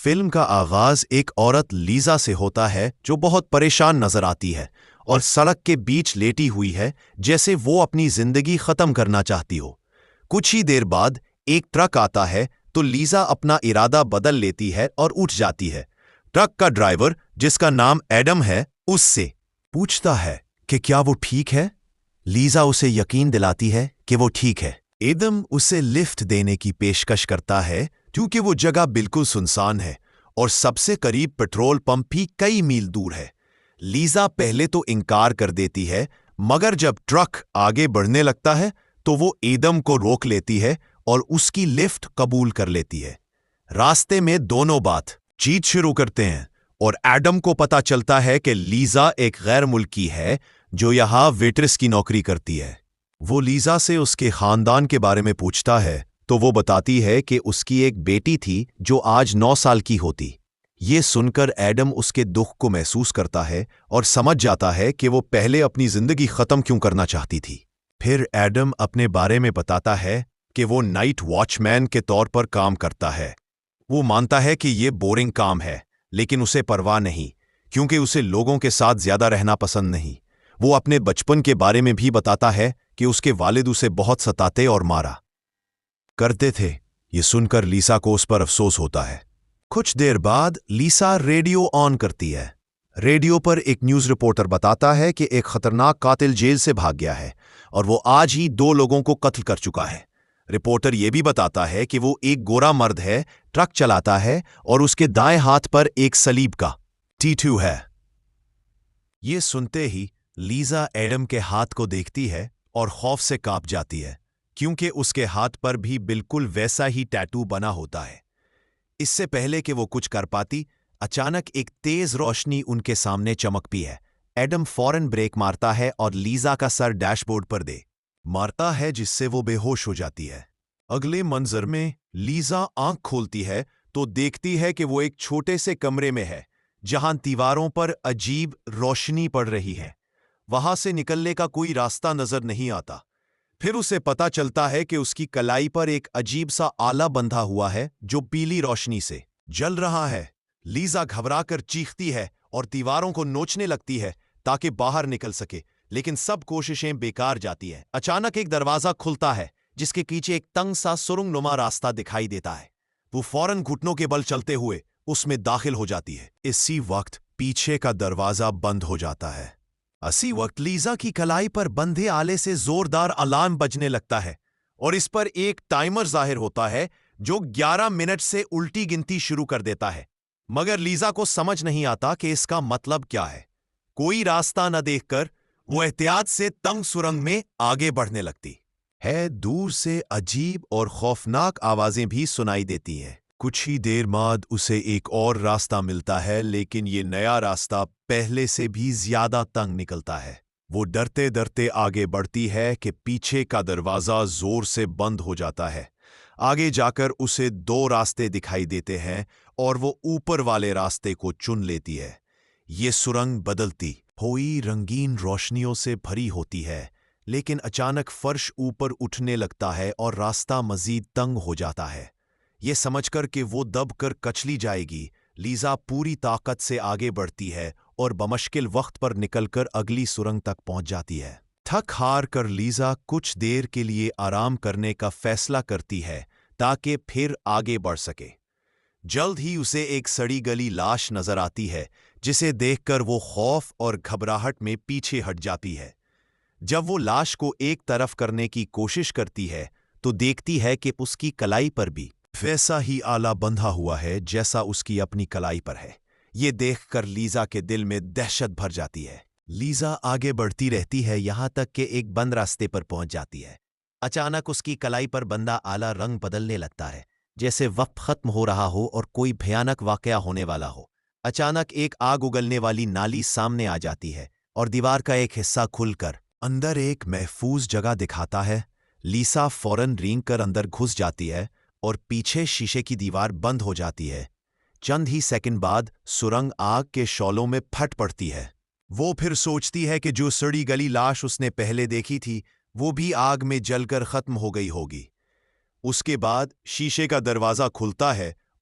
Film کا آغاز ایک عورت لیزا سے ہوتا ہے جو بہت پریشان نظر آتی ہے اور سڑک کے بیچ لیٹی ہوئی ہے جیسے وہ اپنی زندگی ختم کرنا چاہتی ہو۔ کچھ ہی دیر بعد ایک ٹرک آتا ہے تو لیزا اپنا ارادہ بدل لیتی ہے اور اٹھ جاتی ہے۔ ٹرک کا ڈرائیور جس کا نام ایڈم ہے اس سے پوچھتا ہے کہ کیا وہ ٹھیک ہے۔ لیزا اسے یقین دلاتی ہے کہ وہ ٹھیک ہے۔ ایڈم اسے لفٹ دینے کی پیشکش کرتا ہے کیونکہ وہ جگہ بالکل سنسان ہے اور سب سے قریب پیٹرول پمپ بھی کئی میل دور ہے۔ لیزا پہلے تو انکار کر دیتی ہے مگر جب ٹرک آگے بڑھنے لگتا ہے تو وہ ایڈم کو روک لیتی ہے اور اس کی لفٹ قبول کر لیتی ہے۔ راستے میں دونوں بات چیت شروع کرتے ہیں اور ایڈم کو پتا چلتا ہے کہ لیزا ایک غیر ملکی ہے جو یہاں ویٹرس کی نوکری کرتی ہے۔ وہ لیزا سے اس کے خاندان کے بارے میں پوچھتا ہے تو وہ بتاتی ہے کہ اس کی ایک بیٹی تھی جو آج 9 سال کی ہوتی۔ یہ سن کر ایڈم اس کے دکھ کو محسوس کرتا ہے اور سمجھ جاتا ہے کہ وہ پہلے اپنی زندگی ختم کیوں کرنا چاہتی تھی۔ پھر ایڈم اپنے بارے میں بتاتا ہے کہ وہ نائٹ واچ مین کے طور پر کام کرتا ہے۔ وہ مانتا ہے کہ یہ بورنگ کام ہے لیکن اسے پرواہ نہیں کیونکہ اسے لوگوں کے ساتھ زیادہ رہنا پسند نہیں۔ وہ اپنے بچپن کے بارے میں بھی بتاتا ہے کہ اس کے والد اسے بہت ستاتے اور مارا کرتے تھے۔ یہ سن کر لیزا کو اس پر افسوس ہوتا ہے۔ کچھ دیر بعد لیزا ریڈیو آن کرتی ہے۔ ریڈیو پر ایک نیوز رپورٹر بتاتا ہے کہ ایک خطرناک قاتل جیل سے بھاگ گیا ہے اور وہ آج ہی 2 لوگوں کو قتل کر چکا ہے۔ رپورٹر یہ بھی بتاتا ہے کہ وہ ایک گورا مرد ہے، ٹرک چلاتا ہے اور اس کے دائیں ہاتھ پر ایک صلیب کا ٹیٹو ہے۔ یہ سنتے ہی لیزا ایڈم کے ہاتھ کو دیکھتی ہے اور خوف سے کانپ جاتی ہے کیونکہ اس کے ہاتھ پر بھی بالکل ویسا ہی ٹیٹو بنا ہوتا ہے۔ اس سے پہلے کہ وہ کچھ کر پاتی، اچانک ایک تیز روشنی ان کے سامنے چمکتی ہے۔ ایڈم فوراً بریک مارتا ہے اور لیزا کا سر ڈیش بورڈ پر دے مارتا ہے جس سے وہ بے ہوش ہو جاتی ہے۔ اگلے منظر میں لیزا آنکھ کھولتی ہے تو دیکھتی ہے کہ وہ ایک چھوٹے سے کمرے میں ہے جہاں دیواروں پر عجیب روشنی پڑ رہی ہے۔ وہاں سے نکلنے کا کوئی راستہ نظر نہیں آتا۔ پھر اسے پتا چلتا ہے کہ اس کی کلائی پر ایک عجیب سا آلہ بندھا ہوا ہے جو پیلی روشنی سے جل رہا ہے۔ لیزا گھبرا کر چیختی ہے اور دیواروں کو نوچنے لگتی ہے تاکہ باہر نکل سکے لیکن سب کوششیں بیکار جاتی ہیں۔ اچانک ایک دروازہ کھلتا ہے جس کے پیچھے ایک تنگ سا سرنگ نما راستہ دکھائی دیتا ہے۔ وہ فوراً گھٹنوں کے بل چلتے ہوئے اس میں داخل ہو جاتی ہے۔ اسی وقت پیچھے کا دروازہ بند ہو جاتا ہے۔ اسی وقت لیزا کی کلائی پر بندھے آلے سے زوردار الارم بجنے لگتا ہے اور اس پر ایک ٹائمر ظاہر ہوتا ہے جو 11 منٹ سے الٹی گنتی شروع کر دیتا ہے مگر لیزا کو سمجھ نہیں آتا کہ اس کا مطلب کیا ہے۔ کوئی راستہ نہ دیکھ کر وہ احتیاط سے تنگ سرنگ میں آگے بڑھنے لگتی ہے۔ دور سے عجیب اور خوفناک آوازیں بھی سنائی دیتی ہیں۔ کچھ ہی دیر بعد اسے ایک اور راستہ ملتا ہے لیکن یہ نیا راستہ پہلے سے بھی زیادہ تنگ نکلتا ہے۔ وہ ڈرتے ڈرتے آگے بڑھتی ہے کہ پیچھے کا دروازہ زور سے بند ہو جاتا ہے۔ آگے جا کر اسے 2 راستے دکھائی دیتے ہیں اور وہ اوپر والے راستے کو چن لیتی ہے۔ یہ سرنگ بدلتی ہوئی رنگین روشنیوں سے بھری ہوتی ہے لیکن اچانک فرش اوپر اٹھنے لگتا ہے اور راستہ مزید تنگ ہو جاتا ہے۔ یہ سمجھ کر کہ وہ دب کر کچلی جائے گی، لیزا پوری طاقت سے آگے بڑھتی ہے اور بمشکل وقت پر نکل کر اگلی سرنگ تک پہنچ جاتی ہے۔ تھک ہار کر لیزا کچھ دیر کے لیے آرام کرنے کا فیصلہ کرتی ہے تاکہ پھر آگے بڑھ سکے۔ جلد ہی اسے ایک سڑی گلی لاش نظر آتی ہے جسے دیکھ کر وہ خوف اور گھبراہٹ میں پیچھے ہٹ جاتی ہے۔ جب وہ لاش کو ایک طرف کرنے کی کوشش کرتی ہے تو دیکھتی ہے کہ اس کی کلائی پر بھی ویسا ہی آلہ بندھا ہوا ہے جیسا اس کی اپنی کلائی پر ہے۔ یہ دیکھ کر لیزا کے دل میں دہشت بھر جاتی ہے۔ لیزا آگے بڑھتی رہتی ہے یہاں تک کہ ایک بند راستے پر پہنچ جاتی ہے۔ اچانک اس کی کلائی پر بندھا آلہ رنگ بدلنے لگتا ہے جیسے وقت ختم ہو رہا ہو اور کوئی بھیانک واقعہ ہونے والا ہو۔ اچانک ایک آگ اگلنے والی نالی سامنے آ جاتی ہے اور دیوار کا ایک حصہ کھل کر اندر ایک محفوظ جگہ دکھاتا ہے۔ لیزا فوراً رینگ کر اندر گھس جاتی ہے اور پیچھے شیشے کی دیوار بند ہو جاتی ہے۔ چند ہی سیکنڈ بعد سرنگ آگ کے شعلوں میں پھٹ پڑتی ہے۔ وہ پھر سوچتی ہے کہ جو سڑی گلی لاش اس نے پہلے دیکھی تھی وہ بھی آگ میں جل کر ختم ہو گئی ہوگی۔ اس کے بعد شیشے کا دروازہ کھلتا ہے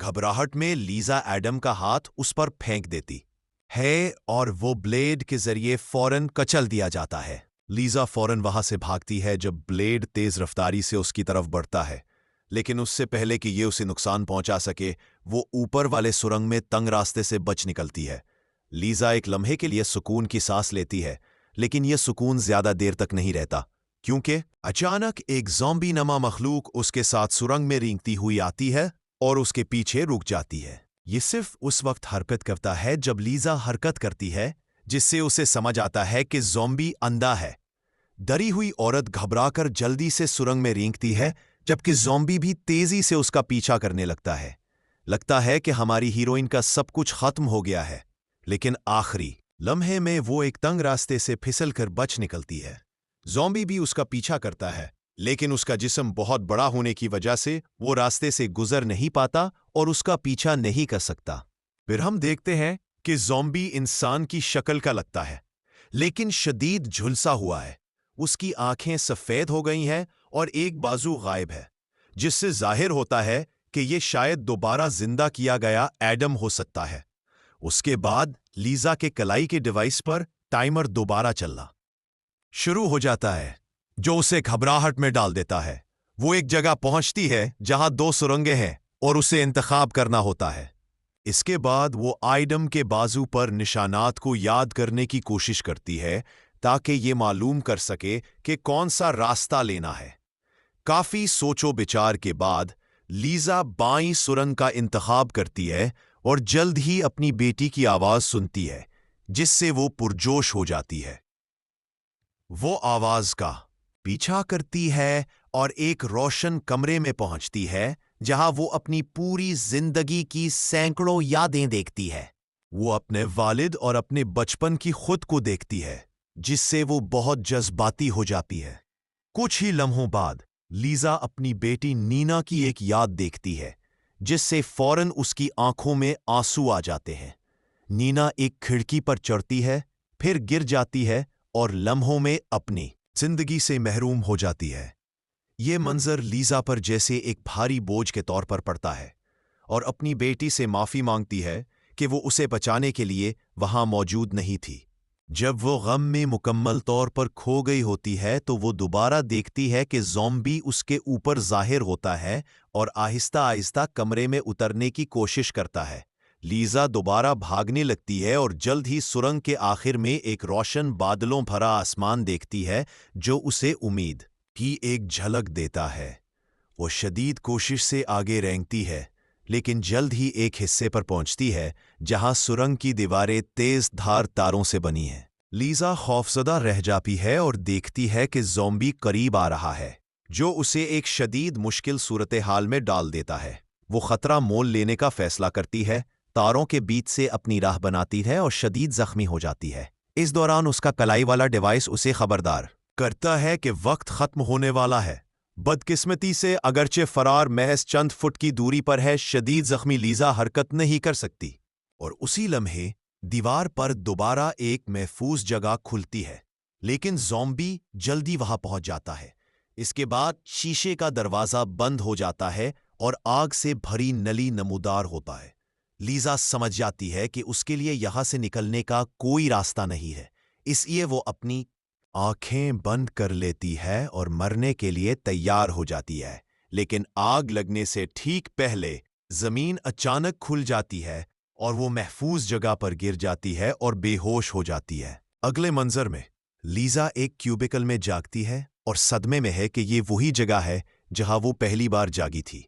گھبراہٹ میں لیزا ایڈم کا ہاتھ اس پر پھینک دیتی ہے اور وہ بلیڈ کے ذریعے فوراً کچل دیا جاتا ہے۔ لیزا فوراً وہاں سے بھاگتی ہے جب بلیڈ تیز رفتاری سے اس کی طرف بڑھتا ہے، لیکن اس سے پہلے کہ یہ اسے نقصان پہنچا سکے وہ اوپر والے سرنگ میں تنگ راستے سے بچ نکلتی ہے۔ لیزا ایک لمحے کے لیے سکون کی سانس لیتی ہے، لیکن یہ سکون زیادہ دیر تک نہیں رہتا، کیونکہ اچانک ایک زومبی نما مخلوق اس کے ساتھ سرنگ میں رینگتی ہوئی آتی ہے اور اس کے پیچھے رک جاتی ہے۔ یہ صرف اس وقت حرکت کرتا ہے جب لیزا حرکت کرتی ہے، جس سے اسے سمجھ آتا ہے کہ زومبی اندھا ہے۔ ڈری ہوئی عورت گھبرا کر جلدی سے سرنگ میں رینگتی ہے، جبکہ زومبی بھی تیزی سے اس کا پیچھا کرنے لگتا ہے کہ ہماری ہیروئن کا سب کچھ ختم ہو گیا ہے، لیکن آخری لمحے میں وہ ایک تنگ راستے سے پھسل کر بچ نکلتی ہے۔ زومبی بھی اس کا پیچھا کرتا ہے، لیکن اس کا جسم بہت بڑا ہونے کی وجہ سے وہ راستے سے گزر نہیں پاتا اور اس کا پیچھا نہیں کر سکتا۔ پھر ہم دیکھتے ہیں کہ زومبی انسان کی شکل کا لگتا ہے، لیکن شدید جھلسا ہوا ہے۔ اس کی آنکھیں سفید ہو گئی ہیں اور ایک بازو غائب ہے، جس سے ظاہر ہوتا ہے کہ یہ شاید دوبارہ زندہ کیا گیا ایڈم ہو سکتا ہے۔ اس کے بعد لیزا کے کلائی کے ڈیوائس پر ٹائمر دوبارہ چلنا شروع ہو جاتا ہے، جو اسے گھبراہٹ میں ڈال دیتا ہے۔ وہ ایک جگہ پہنچتی ہے جہاں 2 سرنگیں ہیں اور اسے انتخاب کرنا ہوتا ہے۔ اس کے بعد وہ ایڈم کے بازو پر نشانات کو یاد کرنے کی کوشش کرتی ہے تاکہ یہ معلوم کر سکے کہ کون سا راستہ لینا ہے۔ کافی سوچ و بچار کے بعد لیزا بائیں سرنگ کا انتخاب کرتی ہے اور جلد ہی اپنی بیٹی کی آواز سنتی ہے، جس سے وہ پرجوش ہو جاتی ہے۔ وہ آواز کا پیچھا کرتی ہے اور ایک روشن کمرے میں پہنچتی ہے جہاں وہ اپنی پوری زندگی کی سینکڑوں یادیں دیکھتی ہے۔ وہ اپنے والد اور اپنے بچپن کی خود کو دیکھتی ہے، جس سے وہ بہت جذباتی ہو جاتی ہے۔ کچھ ہی لمحوں بعد لیزا اپنی بیٹی نینا کی ایک یاد دیکھتی ہے، جس سے فوراً اس کی آنکھوں میں آنسو آ جاتے ہیں۔ نینا ایک کھڑکی پر چڑھتی ہے، پھر گر جاتی ہے اور لمحوں میں اپنی زندگی سے محروم ہو جاتی ہے۔ یہ منظر لیزا پر جیسے ایک بھاری بوجھ کے طور پر پڑتا ہے اور اپنی بیٹی سے معافی مانگتی ہے کہ وہ اسے بچانے کے لیے وہاں موجود نہیں تھی۔ جب وہ غم میں مکمل طور پر کھو گئی ہوتی ہے تو وہ دوبارہ دیکھتی ہے کہ زومبی اس کے اوپر ظاہر ہوتا ہے اور آہستہ آہستہ کمرے میں اترنے کی کوشش کرتا ہے۔ لیزا دوبارہ بھاگنے لگتی ہے اور جلد ہی سرنگ کے آخر میں ایک روشن بادلوں بھرا آسمان دیکھتی ہے جو اسے امید کی ایک جھلک دیتا ہے۔ وہ شدید کوشش سے آگے رینگتی ہے، لیکن جلد ہی ایک حصے پر پہنچتی ہے جہاں سرنگ کی دیواریں تیز دھار تاروں سے بنی ہیں۔ لیزا خوفزدہ رہ جاتی ہے اور دیکھتی ہے کہ زومبی قریب آ رہا ہے، جو اسے ایک شدید مشکل صورتحال میں ڈال دیتا ہے۔ وہ خطرہ مول لینے کا فیصلہ کرتی ہے، تاروں کے بیچ سے اپنی راہ بناتی ہے اور شدید زخمی ہو جاتی ہے۔ اس دوران اس کا کلائی والا ڈیوائس اسے خبردار کرتا ہے کہ وقت ختم ہونے والا ہے۔ بدقسمتی سے اگرچہ فرار محض چند فٹ کی دوری پر ہے، شدید زخمی لیزا حرکت نہیں کر سکتی، اور اسی لمحے دیوار پر دوبارہ ایک محفوظ جگہ کھلتی ہے، لیکن زومبی جلدی وہاں پہنچ جاتا ہے۔ اس کے بعد شیشے کا دروازہ بند ہو جاتا ہے اور آگ سے بھری نلی نمودار ہوتا ہے۔ لیزا سمجھ جاتی ہے کہ اس کے لیے یہاں سے نکلنے کا کوئی راستہ نہیں ہے، اس لیے وہ اپنی آنکھیں بند کر لیتی ہے اور مرنے کے لیے تیار ہو جاتی ہے۔ لیکن آگ لگنے سے ٹھیک پہلے زمین اچانک کھل جاتی ہے اور وہ محفوظ جگہ پر گر جاتی ہے اور بے ہوش ہو جاتی ہے۔ اگلے منظر میں لیزا ایک کیوبیکل میں جاگتی ہے اور صدمے میں ہے کہ یہ وہی جگہ ہے جہاں وہ پہلی بار جاگی تھی۔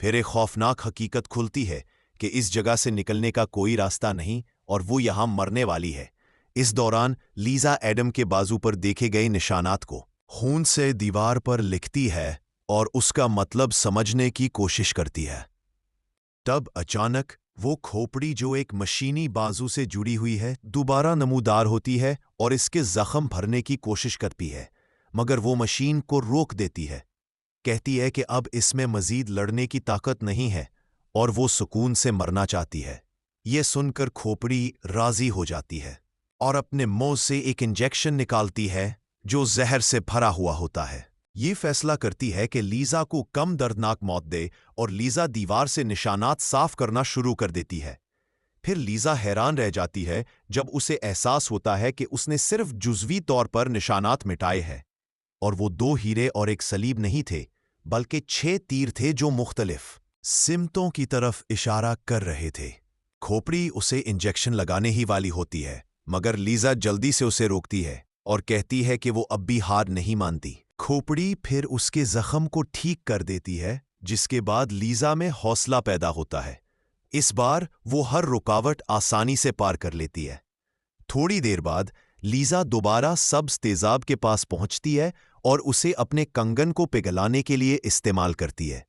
پھر ایک خوفناک حقیقت کھلتی ہے کہ اس جگہ سے نکلنے کا کوئی راستہ نہیں اور وہ یہاں مرنے والی ہے۔ اس دوران لیزا ایڈم کے بازو پر دیکھے گئے نشانات کو خون سے دیوار پر لکھتی ہے اور اس کا مطلب سمجھنے کی کوشش کرتی ہے۔ تب اچانک وہ کھوپڑی جو ایک مشینی بازو سے جڑی ہوئی ہے دوبارہ نمودار ہوتی ہے اور اس کے زخم بھرنے کی کوشش کرتی ہے، مگر وہ مشین کو روک دیتی ہے۔ کہتی ہے کہ اب اس میں مزید لڑنے کی طاقت نہیں ہے اور وہ سکون سے مرنا چاہتی ہے۔ یہ سن کر کھوپڑی راضی ہو جاتی ہے اور اپنے منہ سے ایک انجیکشن نکالتی ہے جو زہر سے بھرا ہوا ہوتا ہے۔ یہ فیصلہ کرتی ہے کہ لیزا کو کم دردناک موت دے اور لیزا دیوار سے نشانات صاف کرنا شروع کر دیتی ہے۔ پھر لیزا حیران رہ جاتی ہے جب اسے احساس ہوتا ہے کہ اس نے صرف جزوی طور پر نشانات مٹائے ہیں، اور وہ 2 ہیرے اور ایک صلیب نہیں تھے بلکہ 6 تیر تھے جو مختلف سمتوں کی طرف اشارہ کر رہے تھے۔ کھوپڑی اسے انجیکشن لگانے ہی والی ہوتی ہے، مگر لیزا جلدی سے اسے روکتی ہے اور کہتی ہے کہ وہ اب بھی ہار نہیں مانتی۔ کھوپڑی پھر اس کے زخم کو ٹھیک کر دیتی ہے، جس کے بعد لیزا میں حوصلہ پیدا ہوتا ہے۔ اس بار وہ ہر رکاوٹ آسانی سے پار کر لیتی ہے۔ تھوڑی دیر بعد لیزا دوبارہ سبز تیزاب کے پاس پہنچتی ہے اور اسے اپنے کنگن کو پگھلانے کے لیے استعمال کرتی ہے۔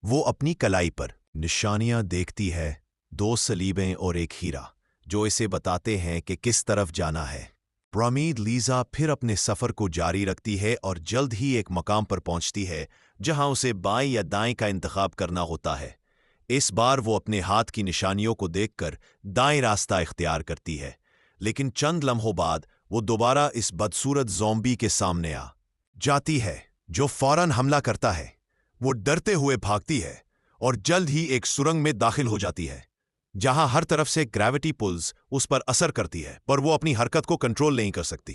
وہ اپنی کلائی پر نشانیاں دیکھتی ہے، 2 صلیبیں اور ایک ہیرا، جو اسے بتاتے ہیں کہ کس طرف جانا ہے۔ پرامید لیزا پھر اپنے سفر کو جاری رکھتی ہے اور جلد ہی ایک مقام پر پہنچتی ہے جہاں اسے بائیں یا دائیں کا انتخاب کرنا ہوتا ہے۔ اس بار وہ اپنے ہاتھ کی نشانیوں کو دیکھ کر دائیں راستہ اختیار کرتی ہے، لیکن چند لمحوں بعد وہ دوبارہ اس بدصورت زومبی کے سامنے آ جاتی ہے جو فوراً حملہ کرتا ہے۔ وہ ڈرتے ہوئے بھاگتی ہے اور جلد ہی ایک سرنگ میں داخل ہو جاتی ہے جہاں ہر طرف سے گریوٹی پلز اس پر اثر کرتی ہے، پر وہ اپنی حرکت کو کنٹرول نہیں کر سکتی۔